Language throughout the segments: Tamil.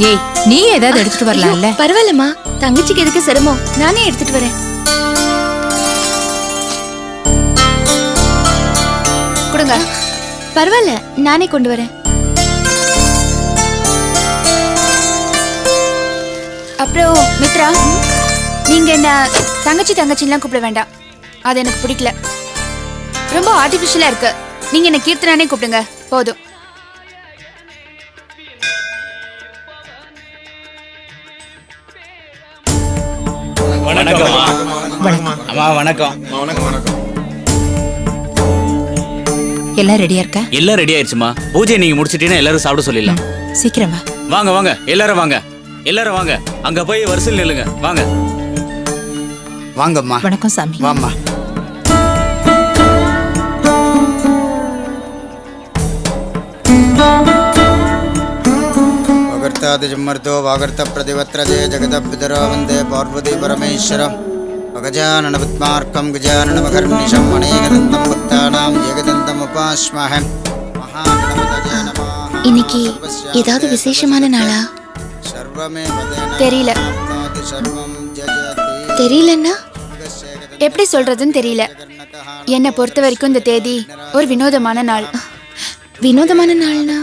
ஏய், நீ ஏதாவது எடுத்துட்டு வரலாம்ல? பரவாயில்லம்மா, தங்கச்சிக்கு எதுக்கு சிரமம், நானே எடுத்துட்டு வரேன். கொடுங்க. பரவாயில்ல, நானே கொண்டு வரேன். அப்புறம் மித்ரா, நீங்க என்ன தங்கச்சிலாம் கூப்பிட வேண்டாம். அது எனக்கு பிடிக்கல. ரொம்ப ஆர்டிபிஷியலா இருக்கு. நீங்க என்ன கீர்த்தனானே கூப்பிடுங்க போதும். வணக்கம். எல்லாம் ரெடியா இருக்கா? எல்லாம் ரெடி ஆயிடுச்சுமா. பூஜை நீங்க முடிச்சிட்டீங்கன்னா எல்லாரும் சாப்பிட சொல்லிடலாம். சீக்கிரம் வா. வாங்க வாங்க, எல்லாரும் வாங்க, எல்லாரும் வாங்க. அங்க போய் வரிசையில் நில்லுங்க. வாங்க வாங்கம்மா. வணக்கம் சாமி. வாம்மா. वागर्तादिजमर्तो वागर्त प्रतिवत्रजे जगदपितरो वन्दे पार्वती परमेश्वरम् अगजानन पद्मार्कं गजाननमकर्निशं अनेकदन्तं भक्तानां एकदन्तमुपास्महे महागणपतये नमः. இன்னைக்கு ஏதாவது விசேஷமான நாளா? தெரியல. தெரியலன்னா எப்படி சொல்றதுன்னு தெரியல. என்னை பொறுத்த வரைக்கும் இந்த தேதி ஒரு வினோதமான நாள். வினோதமான நாள்னா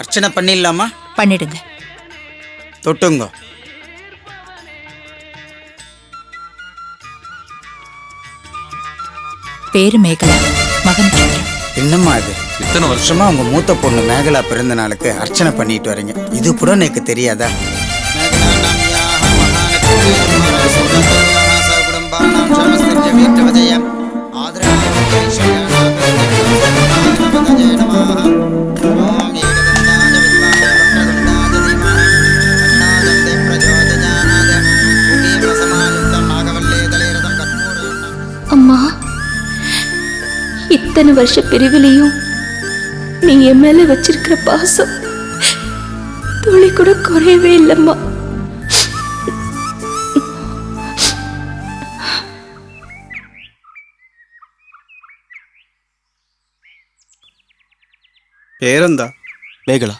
அர்ச்சனை பண்ணிடலாமா? பண்ணிடுங்க. தொட்டுங்க. பேரு மேகலா, மகன் சந்திரன். என்னம்மா இது? இத்தனை வருஷமா உங்க மூத்த பொண்ணு மேகலா பிறந்த நாளுக்கு அர்ச்சனை பண்ணிட்டு வரீங்க. இது கூட எனக்கு தெரியாதா? அம்மா, இத்தனை வருஷ பிரிவிலையும் நீ என் மேல வச்சிருக்கிற பாசம் துளி கூட குறையவே இல்லம்மா. പേരെന്താ? മേഖല.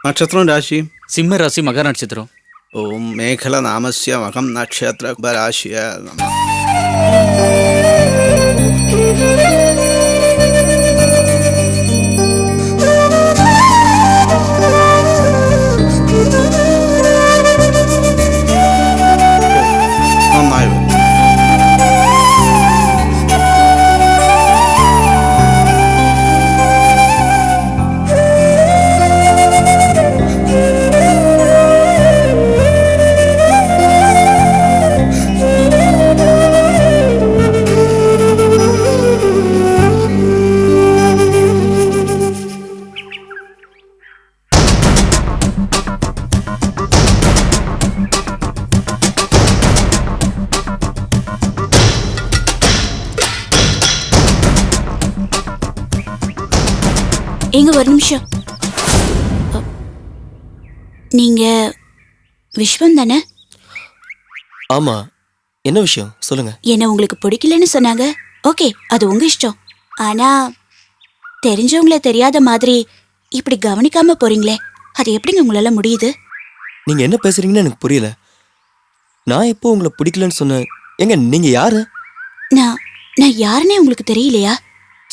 നക്ഷത്രം രാശിയും? சிம்ம ராசி மகர நட்சத்திரம். ഓം മേഖല നാമസ്യ മകം നക്ഷത്ര രാശിയ. നന്നായി. எங்க ஒரு நிமிஷம். நீங்க விஸ்வம் தானே? ஆமா, என்ன விஷயம் சொல்லுங்க. என்ன உங்களுக்கு பிடிக்கலன்னு சொன்னாங்க. ஓகே, அது உங்க இஷ்டம். ஆனா தெரிஞ்சவங்கள தெரியாத மாதிரி இப்படி கவனிக்காம போறீங்களே, அது எப்படிங்க உங்களால முடியுது? நீங்க என்ன பேசுறீங்கன்னு எனக்கு புரியல. நான் எப்போ உங்களை பிடிக்கலன்னு சொன்னேன்? எங்க நீங்க யாரு? நான் யாருன்னே உங்களுக்கு தெரியலையா?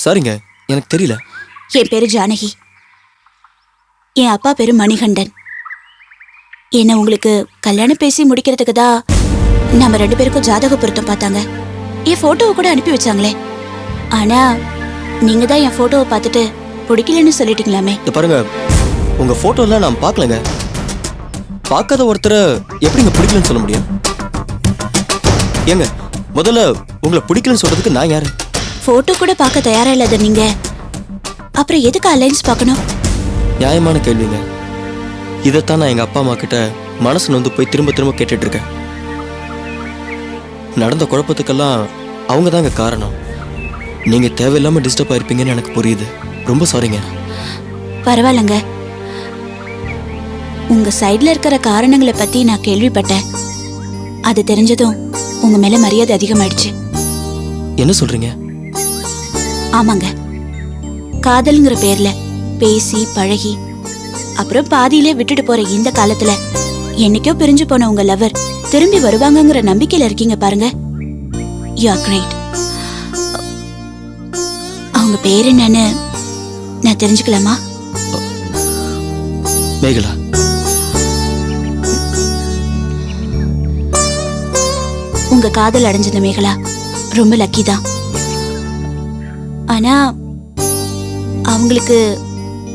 சாரிங்க, எனக்கு தெரியல. என் பேரு ஜானகி. என் அப்பா பேரு மணிகண்டன். என்ன உங்களுக்கு கல்யாணம் பேசி முடிக்கிறதுக்கு தான் நம்ம 2 பேருக்கும் ஜாதக பொருத்தம் பார்த்தாங்க. என் போட்டோவை கூட அனுப்பி வச்சாங்களே. ஆனா நீங்க தான் என் போட்டோவை பார்த்துட்டு பிடிக்கலன்னு சொல்லிட்டீங்களாமே. பாருங்க, உங்க போட்டோ எல்லாம் நான் பார்க்கலங்க. பார்க்காத ஒருத்தரை எப்படிங்க பிடிக்கலன்னு சொல்ல முடியும்? ஏங்க, முதல்ல உங்களை பிடிக்கலன்னு சொல்றதுக்கு நான் யாரு? போட்டோ கூட பார்க்க தயாரா இல்லாத நீங்க அப்புறம் எதுக்கு அலைன்ஸ் பார்க்கணும்? நியாயமான கேள்விங்க. இதைத்தான் நான் எங்க அப்பா அம்மா கிட்ட மனசு நொந்து போய் திரும்ப திரும்ப கேட்டுட்டு இருக்கேன். நடந்த குழப்பத்துக்கெல்லாம் அவங்க தாங்க காரணம். நீங்க தேவையில்லாம டிஸ்டர்ப் ஆயிருப்பீங்கன்னு எனக்கு புரியுது. ரொம்ப சாரிங்க. பரவாயில்லங்க. உங்க சைட்ல இருக்கிற காரணங்களை பத்தி நான் கேள்விப்பட்டேன். அது தெரிஞ்சதும் உங்க மேல மரியாதை அதிகமாயிடுச்சு. என்ன சொல்றீங்க? ஆமாங்க, காதல்ங்கிற பேர்ல பேசி பழகி அப்புறம் பாதியிலே விட்டுட்டு போற இந்த காலத்துல என்னைக்கோ பிரிஞ்சு போன உங்க லவர் திரும்பி வருவாங்கங்கிற நம்பிக்கையில இருக்கீங்க பாருங்க. You are great. அவங்க பேர் என்னன்னு நான் தெரிஞ்சுக்கலாமா? மேகலா. உங்க காதல் அடைஞ்சது மேகலா ரொம்ப லக்கி தான். ஆனா அவங்களுக்கு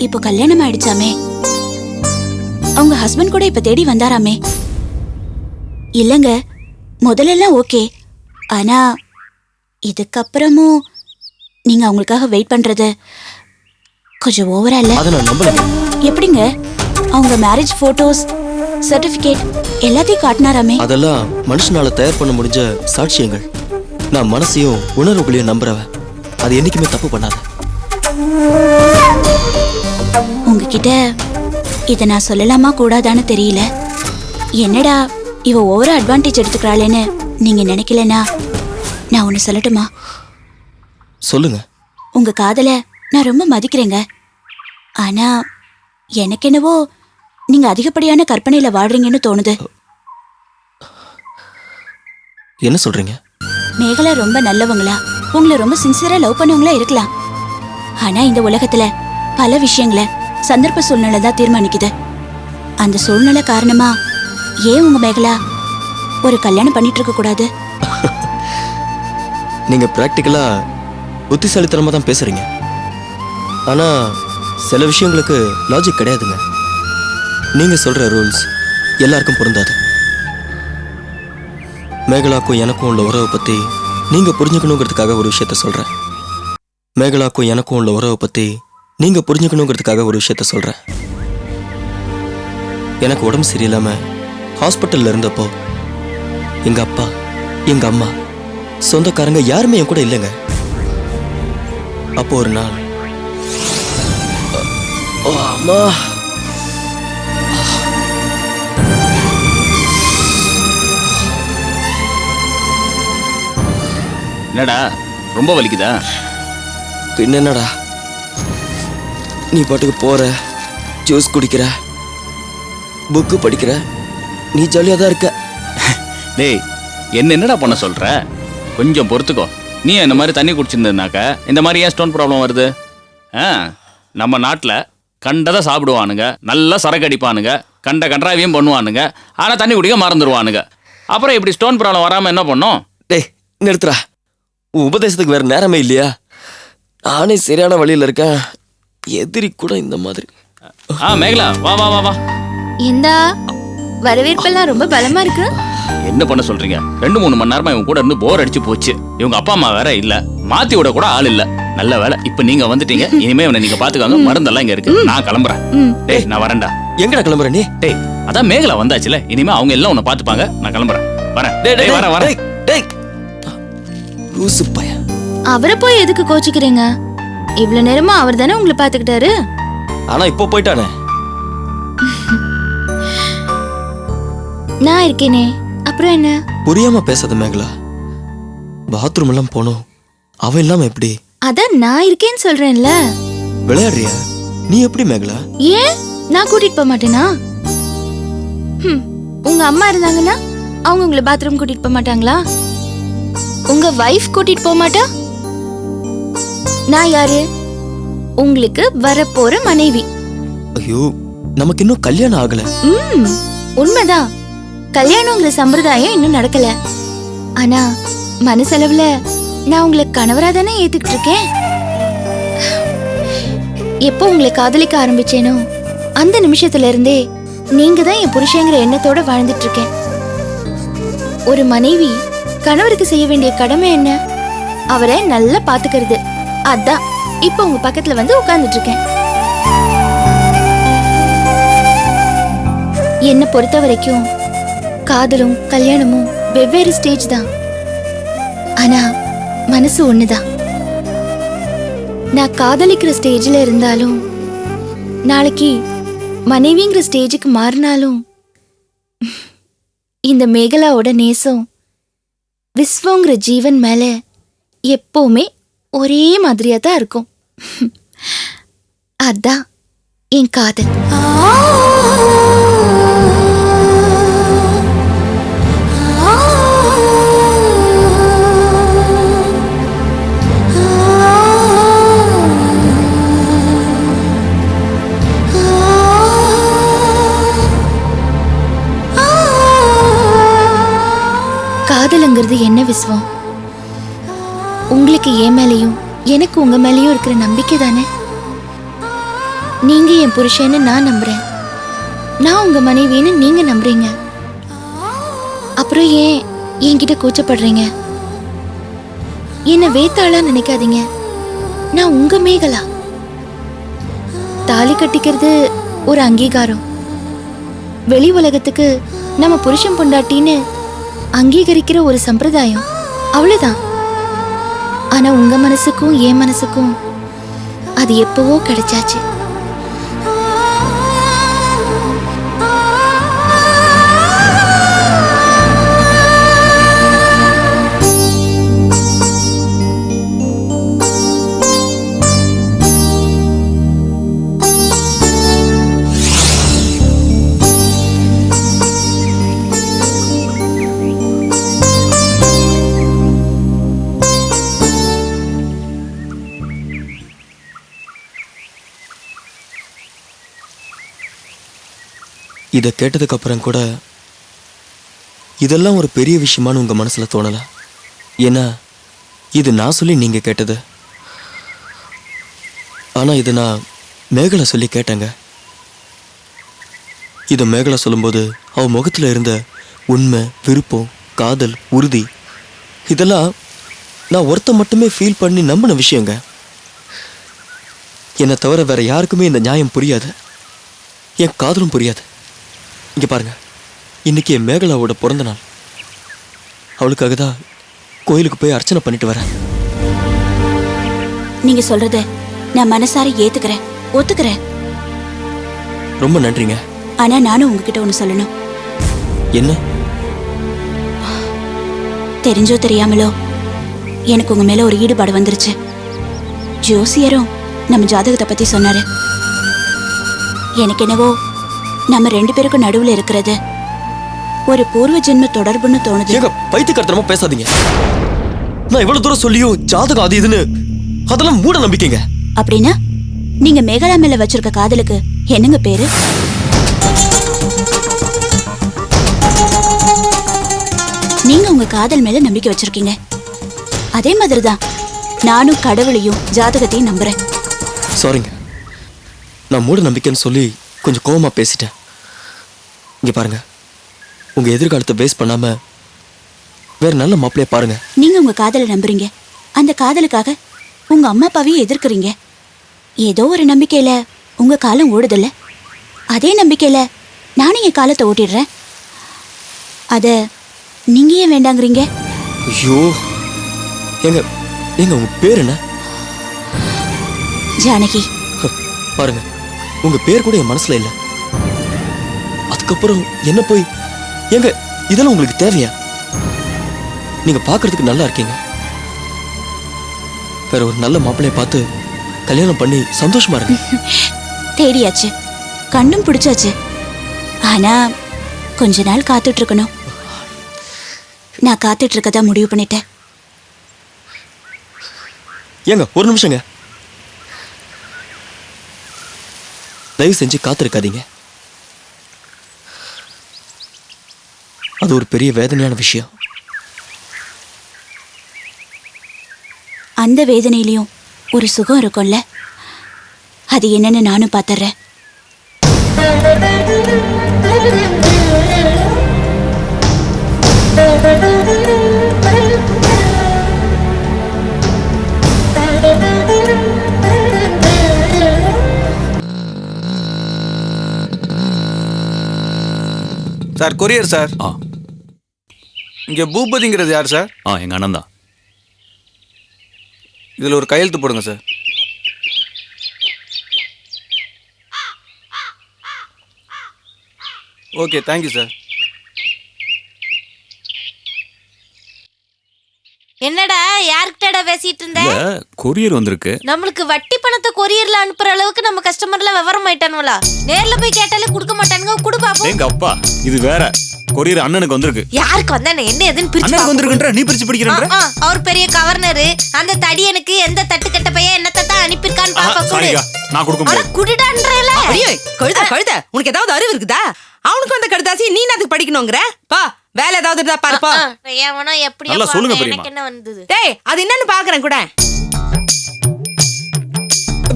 இப்போ கல்யாணம் ஆயிடுச்சாமே. அவங்க ஹஸ்பண்ட் கூட இப்ப தேடி வந்தாராமே. இல்லங்க, முதல்லலாம் ஓகே. ஆனா இதுக்கப்புறமும் நீங்க அவங்களுக்காக வெயிட் பண்றது கொஞ்சம் ஓவரா இல்ல? அதை நான் நம்பலைங்க. எப்படிங்க? அவங்க மேரேஜ் போட்டோஸ், சர்டிபிகேட் எல்லாத்தையும் காட்டினாராமே. அதெல்லாம் மனுஷனால தயார் பண்ண முடிஞ்ச சாட்சியங்கள். நான் மனசையும் உணர்வுகளையும் நம்புறவன். அது என்னைக்குமே தப்பு பண்ணாத. உங்ககிட்ட இதை நான் சொல்லலாமா கூடாதான்னு தெரியல. என்னடா இவ ஓவரா அட்வான்டேஜ் எடுத்துக்கிறாளேன்னு நீங்க நினைக்கலனா நான் ஒன்னு சொல்லட்டுமா? சொல்லுங்க. உங்க காதலை நான் ரொம்ப மதிக்கிறேங்க. ஆனா எனக்கு என்னவோ நீங்க அதிகப்படியான கற்பனையில வாழ்றீங்கன்னு தோணுது. என்ன சொல்றீங்க? மேகலா ரொம்ப நல்லவங்களா, உங்களை ரொம்ப சின்சியரா லவ் பண்ணவங்களா இருக்கலாம். ஆனா இந்த உலகத்துல பல விஷயங்களை சந்தர்ப்ப சூழ்நிலை தான் தீர்மானிக்குது. அந்த சூழ்நிலை காரணமா ஏன் உங்க மேகலா ஒரு கல்யாணம் பண்ணிட்டு இருக்க கூடாது? நீங்க பிராக்டிக்கலா புத்திசாலித்தனமா தான் பேசுறீங்க. ஆனா சில விஷயங்களுக்கு லாஜிக் கிடையாதுங்க. நீங்க சொல்ற ரூல்ஸ் எல்லாருக்கும் பொருந்தாது. மேகலாக்கும் எனக்கும் உள்ள உறவை பத்தி நீங்க புரிஞ்சுக்கணுங்கிறதுக்காக ஒரு விஷயத்த சொல்றேன். மேகலாக்கும் எனக்கும் உள்ள உறவை பத்தி நீங்க புரிஞ்சுக்கணுங்கிறதுக்காக ஒரு விஷயத்த சொல்றேன். எனக்கு உடம்பு சரியில்லாம ஹாஸ்பிட்டல்ல இருந்தப்போ எங்க அப்பா, எங்க அம்மா, சொந்தக்காரங்க யாருமே என் கூட இல்லைங்க. அப்போ ஒரு நாள் அம்மா என்னடா ரொம்ப வலிக்குதா? பின்ன என்னடா, நீ பாட்டுக்கு போற, ஜூஸ் குடிக்கிற, புக்கு படிக்கிற, நீ ஜாலியாக தான் இருக்க. டேய், என்னடா பண்ண சொல்ற? கொஞ்சம் பொறுத்துக்கோ. நீ இந்த மாதிரி தண்ணி குடிச்சிருந்ததுனாக்க இந்த மாதிரி ஏன் ஸ்டோன் ப்ராப்ளம் வருது? நம்ம நாட்டில் கண்டதை சாப்பிடுவானுங்க, நல்லா சரக்கு அடிப்பானுங்க, கண்ட கன்றாவியும் பண்ணுவானுங்க. ஆனால் தண்ணி குடிக்க மறந்துடுவானுங்க. அப்புறம் இப்படி ஸ்டோன் ப்ராப்ளம் வராமல் என்ன பண்ணோம்? டேய் நிறுத்துறா, உன் உபதேசத்துக்கு வேற நேரமே இல்லையா? நானே சரியான வழியில் இருக்கேன். எதிரி கூட இந்த மாதிரி. மேகலா, வா வா வா வா. இந்தா வரவேற்பெல்லாம் ரொம்ப பலமா இருக்கு. என்ன பண்ண சொல்றீங்க? 2-3 மணி நேரமா இவங்க கூட இருந்து போர் அடிச்சு போச்சு. இவங்க அப்பா அம்மா வேற இல்ல, மாத்தி விட கூட ஆள் இல்ல. நல்ல வேலை இப்ப நீங்க வந்துட்டீங்க. இனிமே இவனை நீங்க பாத்துக்காங்க. மருந்தெல்லாம் இங்க இருக்கு. நான் கிளம்புறேன். டேய் நான் வரேன்டா. எங்கடா கிளம்புற நீ? டேய் அதான் மேகலா வந்தாச்சுல, இனிமே அவங்க எல்லாம் உன்னை பாத்துப்பாங்க. நான் கிளம்புறேன். வரேன். டேய் வரேன் வரேன். டேய் லூசு பையன். அவரை போய் எதுக்கு கோச்சிக்கிறீங்க? இவ்வளவு நேரமா அவர் தானே உங்களை பாத்துக்கிட்டாரு. ஆனா இப்போ போயிட்டானே. நான் இருக்கேனே, அப்புறம் என்ன? புரியாம பேசாத மேகலா. பாத்ரூம் எல்லாம் போனோம், அவன் இல்லாம எப்படி? அதான் நான் இருக்கேன்னு சொல்றேன்ல. விளையாடுறியா? நீ எப்படி மேகலா? ஏன் நான் கூட்டிட்டு போக மாட்டேனா? உங்க அம்மா இருந்தாங்கன்னா அவங்க உங்களை பாத்ரூம் கூட்டிட்டு போக மாட்டாங்களா? உங்க வைஃப் கூட்டிட்டு போக மாட்டா? நான் யாரு? உங்களுக்கு வரப்போற மனைவி. ஐயோ, நமக்கு இன்னும் கல்யாணம் ஆகல. உண்மைதான், கல்யாணங்கிற சம்பிரதாயம் இன்னும் நடக்கல. ஆனா மனசளவுல நான் உங்களை கணவரா தானே ஏத்துக்கிட்டு இருக்கேன். எப்போ உங்களை காதலிக்க ஆரம்பிச்சேனோ அந்த நிமிஷத்துல இருந்தே நீங்க தான் என் புருஷங்கிற எண்ணத்தோட வாழ்ந்துட்டு இருக்கேன். ஒரு மனைவி கணவருக்கு செய்ய வேண்டிய கடமை என்ன? அவரை நல்லா பாத்துக்கிறது. அதான் இப்ப உங்க பக்கத்துல வந்து உட்கார்ந்துட்டு இருக்கேன். என்ன பொறுத்த வரைக்கும் காதலும் கல்யாணமும் வெவ்வேறு ஸ்டேஜ் தான். ஆனா மனசு ஒண்ணுதான். நான் காதலிக்கிற ஸ்டேஜ்ல இருந்தாலும் நாளைக்கு மனைவிங்கிற ஸ்டேஜுக்கு மாறினாலும் இந்த மேகலாவோட நேசம் விஸ்வங்கிற ஜீவன் மேல எப்பவுமே ஒரே மாதிரியா தான் இருக்கும். அதான் என் காதல். காதலுங்கிறது என்ன விஸ்வம்? உங்களுக்கு என் மேலேயும் எனக்கு உங்க மேலேயும் இருக்கிற நம்பிக்கை தானே. நீங்க என் புருஷன்னு நான் நம்புறேன், நான் உங்க மனைவின்னு நீங்க நம்புறீங்க. அப்புறம் ஏன் என்கிட்ட கூச்சப்படுறீங்க? என்ன வேத்தாளா நினைக்காதீங்க, நான் உங்க மேகலா. தாலி கட்டிக்கிறது ஒரு அங்கீகாரம். வெளி உலகத்துக்கு நம்ம புருஷன் பொண்டாட்டின்னு அங்கீகரிக்கிற ஒரு சம்பிரதாயம், அவ்வளவுதான். ஆனா உங்க மனசுக்கும் என் மனசுக்கும் அது எப்பவோ கிடைச்சாச்சு. இதை கேட்டதுக்கு அப்புறம் கூட இதெல்லாம் ஒரு பெரிய விஷயமானு உங்க மனசுல தோணல. ஏன்னா இது நான் சொல்லி நீங்க கேட்டது. ஆனா இது நான் மேகலை சொல்லி கேட்டேங்க. இதை மேகலை சொல்லும்போது அவ முகத்துல இருந்த உண்மை, விருப்பம், காதல், உறுதி, இதெல்லாம் நான் ஒருத்த மட்டுமே ஃபீல் பண்ணி நம்பின விஷயங்க. என்னை தவிர வேற யாருக்குமே இந்த நியாயம் புரியாது, என் காதலும் புரியாது. இங்க பாருங்க, இன்னைக்கு என் மேகலாவோட பிறந்த நாள். அவளுக்காக தான் கோயிலுக்கு போய் அர்ச்சனை பண்ணிட்டு வரேன். நீங்க சொல்றத நான் மனசார ஏத்துக்கிறேன், ஒத்துக்கிறேன். ரொம்ப நன்றிங்க. ஆனா நானும் உங்ககிட்ட ஒண்ணு சொல்லணும். என்ன? தெரிஞ்சோ தெரியாமலோ எனக்கு உங்க மேல ஒரு ஈடுபாடு வந்துருச்சு. ஜோசியரும் நம்ம ஜாதகத்தை பத்தி சொன்னாரு. எனக்கு என்னவோ நம்ம ரெண்டு பேருக்கும் நடுவுல இருக்கிறது ஒரு பூர்வ ஜென்ம தொடர்புன்னு தோணுது. ஏங்க பைத்தியக்காரத்தனமா பேசாதீங்க. நான் இவ்வளவு தூரம் சொல்லியும் ஜாதகம் அது இதுன்னு அதெல்லாம் மூட நம்பிக்கைங்க. அப்படின்னா நீங்க மேகலா மேல வச்சிருக்க காதலுக்கு என்னங்க பேரு? நீங்க உங்க காதல் மேல நம்பிக்கை வச்சிருக்கீங்க. அதே மாதிரிதான் நானும் கடவுளையும் ஜாதகத்தையும் நம்புறேன். சாரிங்க, நான் மூட நம்பிக்கைன்னு சொல்லி கொஞ்சம் கோவமா பேசிட்டேன். இங்க பாருங்க, உங்க எதிர்காலத்தை வேஸ்ட் பண்ணாம வேற நல்ல மாப்பிள்ளைய பாருங்க. நீங்க உங்க காதலை நம்புறீங்க, அந்த காதலுக்காக உங்க அம்மா அப்பாவையும் எதிர்க்கிறீங்க. ஏதோ ஒரு நம்பிக்கையில உங்க காலம் ஓடுதில்ல, அதே நம்பிக்கையில நானும் என் காலத்தை ஓட்டிடுறேன். அத நீங்க ஏன் வேண்டாங்கிறீங்க? ஐயோ, எங்க எங்க உங்க பேர் என்ன? ஜானகி. பாருங்க, உங்க பேர் கூட என் மனசுல இல்ல. அதுக்கப்புறம் என்ன போய் எங்க இதெல்லாம் உங்களுக்கு தேவையா? நீங்க பாக்குறதுக்கு நல்லா இருக்கீங்க. வேற ஒரு நல்ல மாப்பிள்ளைய பார்த்து கல்யாணம் பண்ணி சந்தோஷமா இருங்க. தேடியாச்சு, கண்டும் பிடிச்சாச்சு. ஆனா கொஞ்ச நாள் காத்துட்டு இருக்கணும். நான் காத்துட்டு இருக்கதா முடிவு பண்ணிட்டேன். ஏங்க ஒரு நிமிஷங்க, தயவு செஞ்சு காத்திருக்காதீங்க. அது ஒரு பெரிய வேதனையான விஷயம். அந்த வேதனையிலையும் ஒரு சுகம் இருக்கும்ல, அது என்னன்னு நானும் பாத்துறேன். Sir courier sir. இங்கே பூபதிங்கிறது யார் சார்? எங்கள் அண்ணன் தான். இதில் ஒரு கையெழுத்து போடுங்க சார். Okay, thank you sir. என்னடா யார்கிட்டடா பேசிட்டு இருந்த? கொரியர் வந்திருக்கு. நம்மளுக்கு வட்டி பணத்தை கொரியர்ல அனுப்புற அளவுக்கு நம்ம கஸ்டமர்ல விவரம் ஆயிட்டானுங்களா? நேர்ல போய் கேட்டாலே கொடுக்க மாட்டானுங்க. குடு பாப்போம். எங்க அப்பா இது வேற. கொரியர் அண்ணனுக்கு வந்திருக்கு. யாருக்கு வந்தா என்ன எதுன்னு பிரிச்சு அண்ணனுக்கு வந்திருக்குன்ற நீ பிரிச்சு படிக்கிறன்ற? அவர் பெரிய கவர்னர். அந்த தடியனுக்கு எந்த தட்டுக்கட்ட பையன் என்னத்த தான் அனுப்பிருக்கான்னு பாப்பா. குடு. சாரிக்கா நான் கொடுக்க அட முடியாது. குடுடான்றல. அப்படியே கழுத உனக்கு ஏதாவது அறிவு இருக்குதா? அவனுக்கு வந்த கடுதாசி நீ அதுக்கு படிக்கணுங்கிற? பா வேலை ஏதாவது இருந்தா பாருப்பா. ஏவனோ எப்படியோ நல்லா சொல்லுங்க பாருங்க, பெரியம்மா. எனக்கு என்ன வந்தது? டேய் அது என்னன்னு பாக்குறேன் கூட.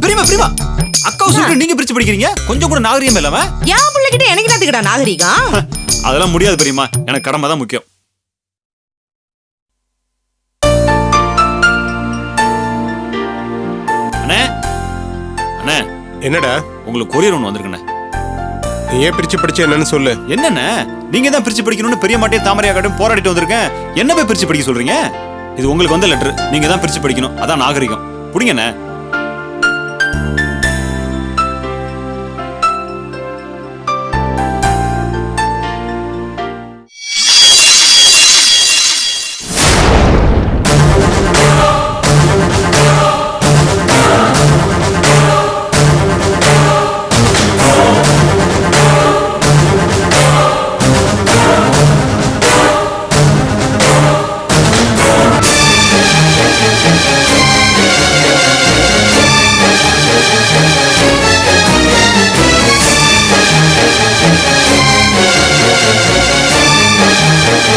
பிரிமா அக்கா சொல்லிட்டு நீங்க பிரிச்சு படிக்கிறீங்க. கொஞ்சம் கூட நாகரிகம் இல்லாம. என் பிள்ளைகிட்ட எனக்கு என்னத்துக்குடா நாகரிகம்? அதெல்லாம் முடியாது பெரியம்மா. எனக்கு கடமை தான் முக்கியம். அண்ணே அண்ணே என்னடா உங்களுக்கு கொரியர் ஒன்று வந்திருக்குண்ணே. நீ ஏன் பிரிச்சு படிச்ச என்னன்னு சொல்லு. என்னண்ணே நீங்க தான் பிரிச்சு படிக்கணும்னு பெரிய மாட்டே தாமரையா காட்டும் போராடிட்டு வந்திருக்கேன். என்ன போய் பிரிச்சு படிக்க சொல்றீங்க? இது உங்களுக்கு வந்த லெட்டர். நீங்க தான் பிரிச்சு படிக்கணும். அதான் நாகரிகம். புடிங்கண்ணே.